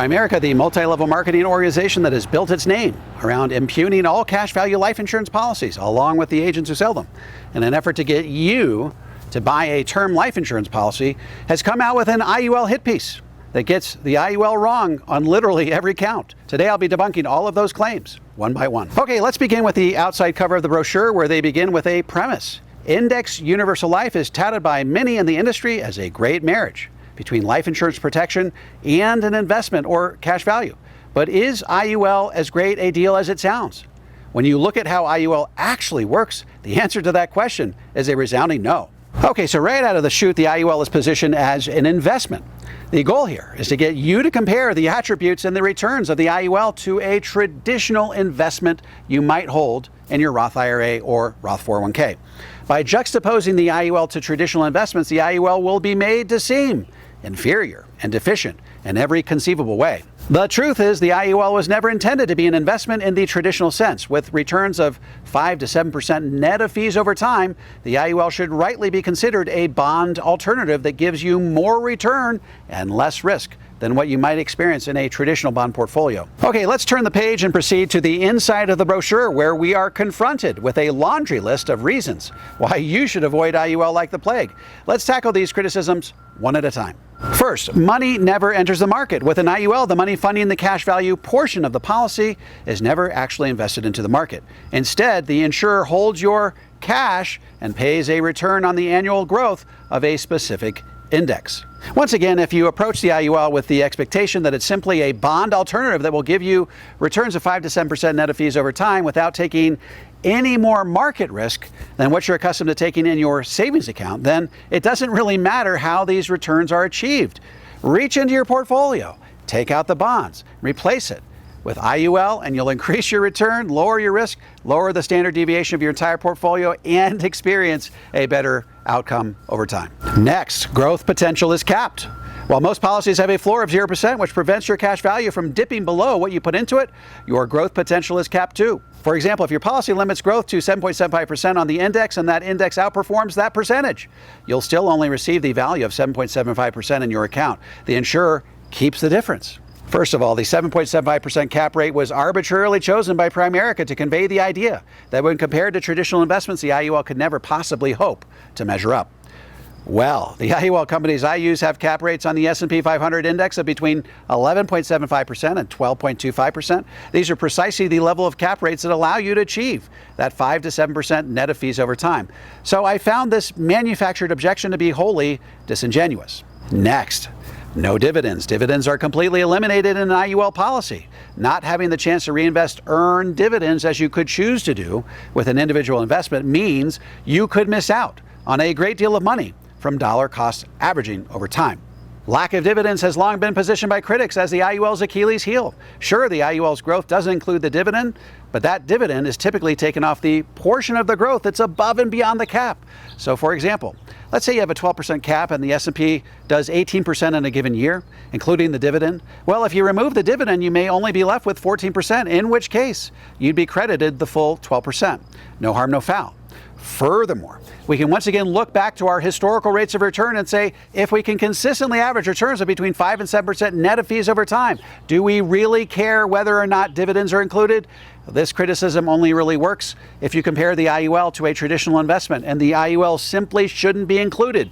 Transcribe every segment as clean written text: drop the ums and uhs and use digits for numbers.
Primerica, the multi-level marketing organization that has built its name around impugning all cash value life insurance policies, along with the agents who sell them, in an effort to get you to buy a term life insurance policy, has come out with an IUL hit piece that gets the IUL wrong on literally every count. Today I'll be debunking all of those claims, one by one. Okay, let's begin with the outside cover of the brochure, where they begin with a premise. Index Universal Life is touted by many in the industry as a great marriage between life insurance protection and an investment or cash value. But is IUL as great a deal as it sounds? When you look at how IUL actually works, the answer to that question is a resounding no. Okay, so right out of the chute, the IUL is positioned as an investment. The goal here is to get you to compare the attributes and the returns of the IUL to a traditional investment you might hold in your Roth IRA or Roth 401k. By juxtaposing the IUL to traditional investments, the IUL will be made to seem inferior and deficient in every conceivable way. The truth is, the IUL was never intended to be an investment in the traditional sense. With returns of 5 to 7% net of fees over time, the IUL should rightly be considered a bond alternative that gives you more return and less risk than what you might experience in a traditional bond portfolio. Okay, let's turn the page and proceed to the inside of the brochure, where we are confronted with a laundry list of reasons why you should avoid IUL like the plague. Let's tackle these criticisms one at a time. First, money never enters the market. With an IUL, the money funding the cash value portion of the policy is never actually invested into the market. Instead, the insurer holds your cash and pays a return on the annual growth of a specific index. Once again, if you approach the IUL with the expectation that it's simply a bond alternative that will give you returns of 5 to 7% net of fees over time without taking any more market risk than what you're accustomed to taking in your savings account, then it doesn't really matter how these returns are achieved. Reach into your portfolio, take out the bonds, replace it with IUL, and you'll increase your return, lower your risk, lower the standard deviation of your entire portfolio, and experience a better outcome over time. Next, growth potential is capped. While most policies have a floor of 0%, which prevents your cash value from dipping below what you put into it, your growth potential is capped too. For example, if your policy limits growth to 7.75% on the index and that index outperforms that percentage, you'll still only receive the value of 7.75% in your account. The insurer keeps the difference. First of all, the 7.75% cap rate was arbitrarily chosen by Primerica to convey the idea that when compared to traditional investments, the IUL could never possibly hope to measure up. Well, the IUL companies I use have cap rates on the S&P 500 index of between 11.75% and 12.25%. These are precisely the level of cap rates that allow you to achieve that 5 to 7% net of fees over time. So I found this manufactured objection to be wholly disingenuous. Next, no dividends. Dividends are completely eliminated in an IUL policy. Not having the chance to reinvest earned dividends as you could choose to do with an individual investment means you could miss out on a great deal of money from dollar cost averaging over time. Lack of dividends has long been positioned by critics as the IUL's Achilles heel. Sure, the IUL's growth doesn't include the dividend, but that dividend is typically taken off the portion of the growth that's above and beyond the cap. So for example, let's say you have a 12% cap and the S&P does 18% in a given year, including the dividend. Well, if you remove the dividend, you may only be left with 14%, in which case you'd be credited the full 12%. No harm, no foul. Furthermore, we can once again look back to our historical rates of return and say, if we can consistently average returns of between 5 and 7% net of fees over time, do we really care whether or not dividends are included? This criticism only really works if you compare the IUL to a traditional investment, and the IUL simply shouldn't be included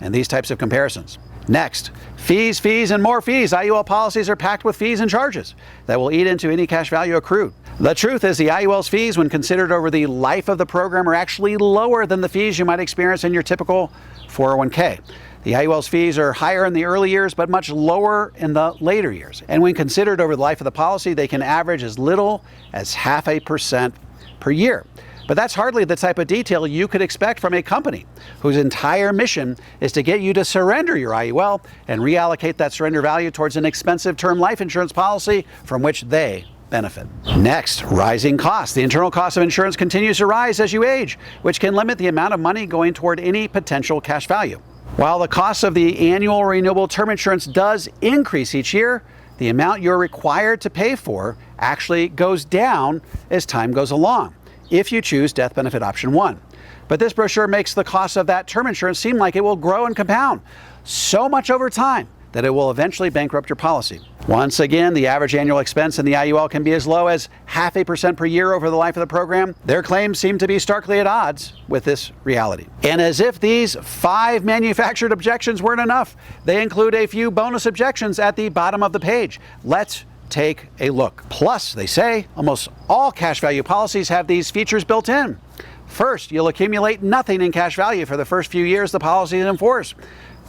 in these types of comparisons. Next, fees, and more fees. IUL policies are packed with fees and charges that will eat into any cash value accrued. The truth is, the IUL's fees, when considered over the life of the program, are actually lower than the fees you might experience in your typical 401k. The IUL's fees are higher in the early years, but much lower in the later years. And when considered over the life of the policy, they can average as little as 0.5% per year. But that's hardly the type of detail you could expect from a company whose entire mission is to get you to surrender your IUL and reallocate that surrender value towards an expensive term life insurance policy from which they benefit. Next, rising costs. The internal cost of insurance continues to rise as you age, which can limit the amount of money going toward any potential cash value. While the cost of the annual renewable term insurance does increase each year, the amount you're required to pay for actually goes down as time goes along, if you choose death benefit option 1. But this brochure makes the cost of that term insurance seem like it will grow and compound so much over time that it will eventually bankrupt your policy. Once again, the average annual expense in the IUL can be as low as 0.5% per year over the life of the program. Their claims seem to be starkly at odds with this reality. And as if these 5 manufactured objections weren't enough, they include a few bonus objections at the bottom of the page. Let's take a look. Plus, they say almost all cash value policies have these features built in. First, you'll accumulate nothing in cash value for the first few years the policy is in force.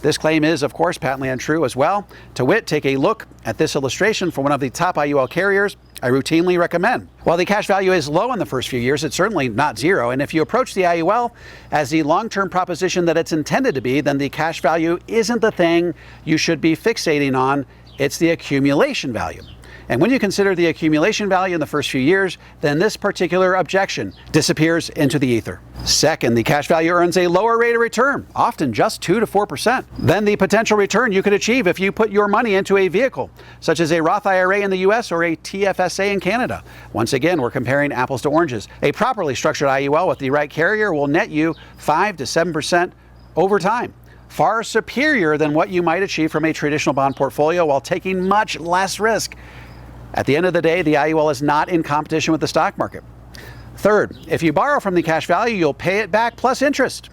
This claim is, of course, patently untrue as well. To wit, take a look at this illustration from one of the top IUL carriers I routinely recommend. While the cash value is low in the first few years, it's certainly not zero. And if you approach the IUL as the long-term proposition that it's intended to be, then the cash value isn't the thing you should be fixating on. It's the accumulation value. And when you consider the accumulation value in the first few years, then this particular objection disappears into the ether. Second, the cash value earns a lower rate of return, often just 2 to 4%, than the potential return you could achieve if you put your money into a vehicle, such as a Roth IRA in the US or a TFSA in Canada. Once again, we're comparing apples to oranges. A properly structured IUL with the right carrier will net you 5 to 7% over time, far superior than what you might achieve from a traditional bond portfolio while taking much less risk. At the end of the day, the IUL is not in competition with the stock market. Third, if you borrow from the cash value, you'll pay it back plus interest.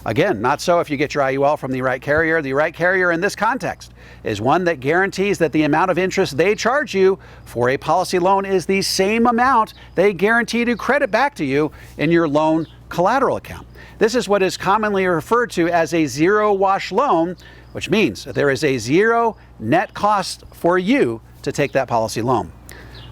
Again, not so if you get your IUL from the right carrier. The right carrier in this context is one that guarantees that the amount of interest they charge you for a policy loan is the same amount they guarantee to credit back to you in your loan collateral account. This is what is commonly referred to as a zero-wash loan, which means that there is a zero net cost for you to take that policy loan.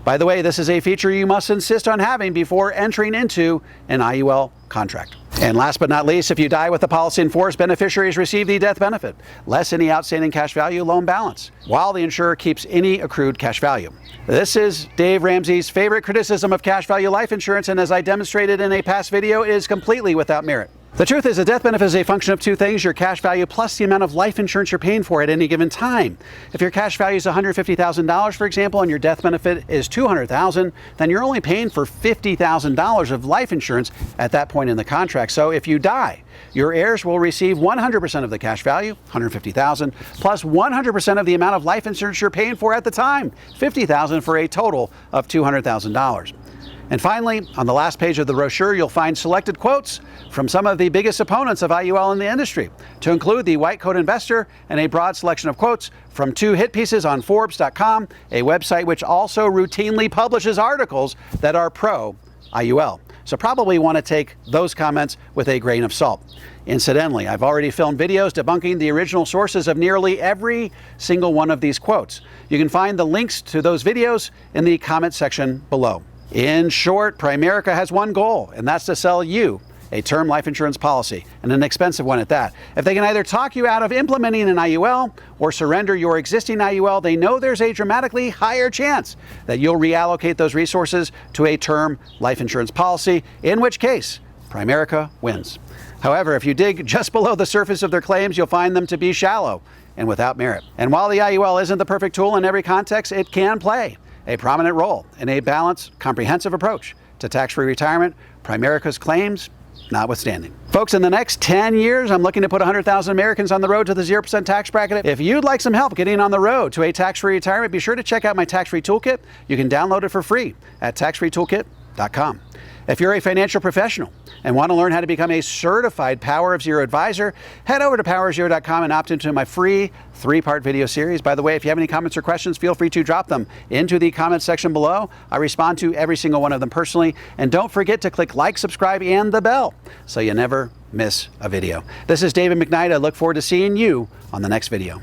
By the way, this is a feature you must insist on having before entering into an IUL contract. And last but not least, if you die with the policy in force, beneficiaries receive the death benefit, less any outstanding cash value loan balance, while the insurer keeps any accrued cash value. This is Dave Ramsey's favorite criticism of cash value life insurance, and as I demonstrated in a past video, it is completely without merit. The truth is, a death benefit is a function of two things: your cash value plus the amount of life insurance you're paying for at any given time. If your cash value is $150,000, for example, and your death benefit is $200,000, then you're only paying for $50,000 of life insurance at that point in the contract. So if you die, your heirs will receive 100% of the cash value, $150,000, plus 100% of the amount of life insurance you're paying for at the time, $50,000, for a total of $200,000. And finally, on the last page of the brochure, you'll find selected quotes from some of the biggest opponents of IUL in the industry, to include the White Coat Investor and a broad selection of quotes from 2 hit pieces on Forbes.com, a website which also routinely publishes articles that are pro-IUL. So probably want to take those comments with a grain of salt. Incidentally, I've already filmed videos debunking the original sources of nearly every single one of these quotes. You can find the links to those videos in the comment section below. In short, Primerica has one goal, and that's to sell you a term life insurance policy, and an expensive one at that. If they can either talk you out of implementing an IUL or surrender your existing IUL, they know there's a dramatically higher chance that you'll reallocate those resources to a term life insurance policy, in which case Primerica wins. However, if you dig just below the surface of their claims, you'll find them to be shallow and without merit. And while the IUL isn't the perfect tool in every context, it can play a prominent role in a balanced, comprehensive approach to tax-free retirement, Primerica's claims notwithstanding. Folks, in the next 10 years, I'm looking to put 100,000 Americans on the road to the 0% tax bracket. If you'd like some help getting on the road to a tax-free retirement, be sure to check out my tax-free toolkit. You can download it for free at taxfreetoolkit.com. If you're a financial professional and want to learn how to become a certified Power of Zero advisor, head over to powerzero.com and opt into my free 3-part video series. By the way, if you have any comments or questions, feel free to drop them into the comments section below. I respond to every single one of them personally. And don't forget to click like, subscribe, and the bell so you never miss a video. This is David McKnight. I look forward to seeing you on the next video.